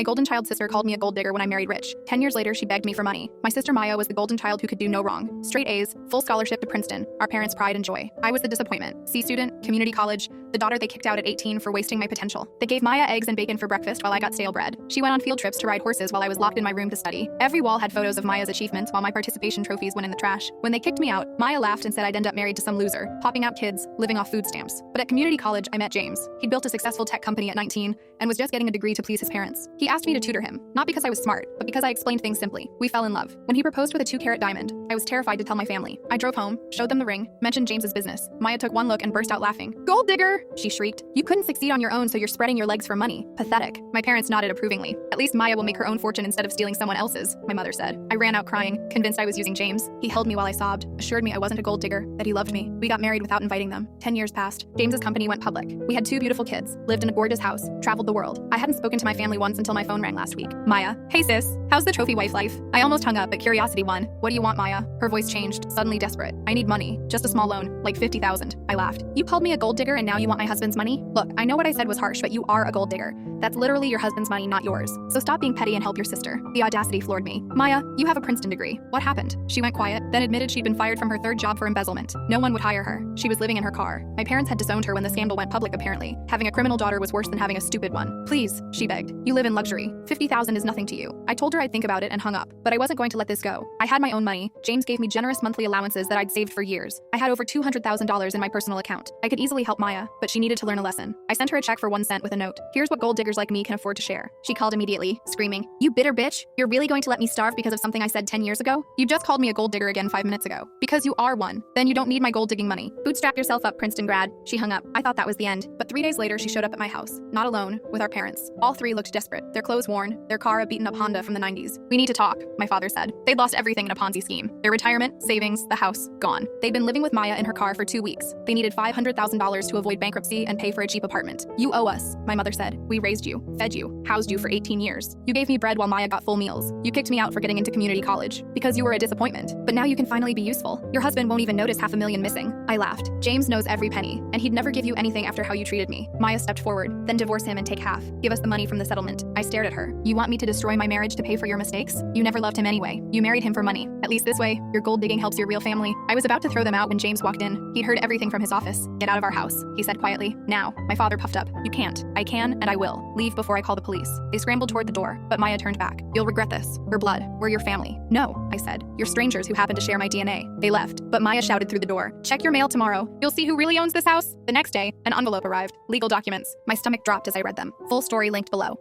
My golden child sister called me a gold digger when I married rich. 10 years later, she begged me for money. My sister Maya was the golden child who could do no wrong. Straight A's, full scholarship to Princeton, our parents' pride and joy. I was the disappointment. C student, community college, the daughter they kicked out at 18 for wasting my potential. They gave Maya eggs and bacon for breakfast while I got stale bread. She went on field trips to ride horses while I was locked in my room to study. Every wall had photos of Maya's achievements while my participation trophies went in the trash. When they kicked me out, Maya laughed and said I'd end up married to some loser, popping out kids, living off food stamps. But at community college, I met James. He'd built a successful tech company at 19 and was just getting a degree to please his parents. He asked me to tutor him, not because I was smart, but because I explained things simply. We fell in love. When he proposed with a 2-carat diamond, I was terrified to tell my family. I drove home, showed them the ring, mentioned James's business. Maya took one look and burst out laughing. "Gold digger!" she shrieked. "You couldn't succeed on your own, so you're spreading your legs for money. Pathetic." My parents nodded approvingly. "At least Maya will make her own fortune instead of stealing someone else's," my mother said. I ran out crying, convinced I was using James. He held me while I sobbed, assured me I wasn't a gold digger, that he loved me. We got married without inviting them. 10 years passed. James's company went public. We had 2 beautiful kids, lived in a gorgeous house, traveled the world. I hadn't spoken to my family once until my phone rang last week. "Maya, hey sis, how's the trophy wife life?" I almost hung up, but curiosity won. "What do you want, Maya?" Her voice changed, suddenly desperate. "I need money, just a small loan, like 50,000. I laughed. "You called me a gold digger and now you want my husband's money? Look, I know what I said was harsh, but you are a gold digger. That's literally your husband's money, not yours. So stop being petty and help your sister." The audacity floored me. "Maya, you have a Princeton degree. What happened?" She went quiet, then admitted she'd been fired from her 3rd job for embezzlement. No one would hire her. She was living in her car. My parents had disowned her when the scandal went public apparently. Having a criminal daughter was worse than having a stupid one. "Please," she begged. "You live in luxury. 50,000 is nothing to you." I told her I'd think about it and hung up. But I wasn't going to let this go. I had my own money. James gave me generous monthly allowances that I'd saved for years. I had over $200,000 in my personal account. I could easily help Maya, but she needed to learn a lesson. I sent her a check for 1 cent with a note. "Here's what gold diggers like me can afford to share." She called immediately, screaming, "You bitter bitch! You're really going to let me starve because of something I said 10 years ago? You just called me a gold digger again 5 minutes ago. Because you are one. Then you don't need my gold digging money. Bootstrap yourself up, Princeton grad." She hung up. I thought that was the end. But 3 days later, she showed up at my house. Not alone, with our parents. All 3 looked desperate. Their clothes worn, their car a beaten-up Honda from the 90s. "We need to talk," my father said. They'd lost everything in a Ponzi scheme. Their retirement, savings, the house, gone. They'd been living with Maya in her car for 2 weeks. They needed $500,000 to avoid bankruptcy and pay for a cheap apartment. "You owe us," my mother said. "We raised you, fed you, housed you for 18 years. You gave me bread while Maya got full meals. You kicked me out for getting into community college because you were a disappointment. But now you can finally be useful. Your husband won't even notice $500,000 missing." I laughed. "James knows every penny, and he'd never give you anything after how you treated me." Maya stepped forward. "Then divorce him and take half. Give us the money from the settlement." I stared at her. "You want me to destroy my marriage to pay for your mistakes? You never loved him anyway. You married him for money. At least this way, your gold digging helps your real family." I was about to throw them out when James walked in. He'd heard everything from his office. "Get out of our house," he said quietly. "Now." My father puffed up. "You can't." "I can, and I will. Leave before I call the police." They scrambled toward the door, but Maya turned back. "You'll regret this. We're blood. We're your family." "No," I said. "You're strangers who happen to share my DNA." They left, but Maya shouted through the door, "Check your mail tomorrow. You'll see who really owns this house." The next day, an envelope arrived. Legal documents. My stomach dropped as I read them. Full story linked below.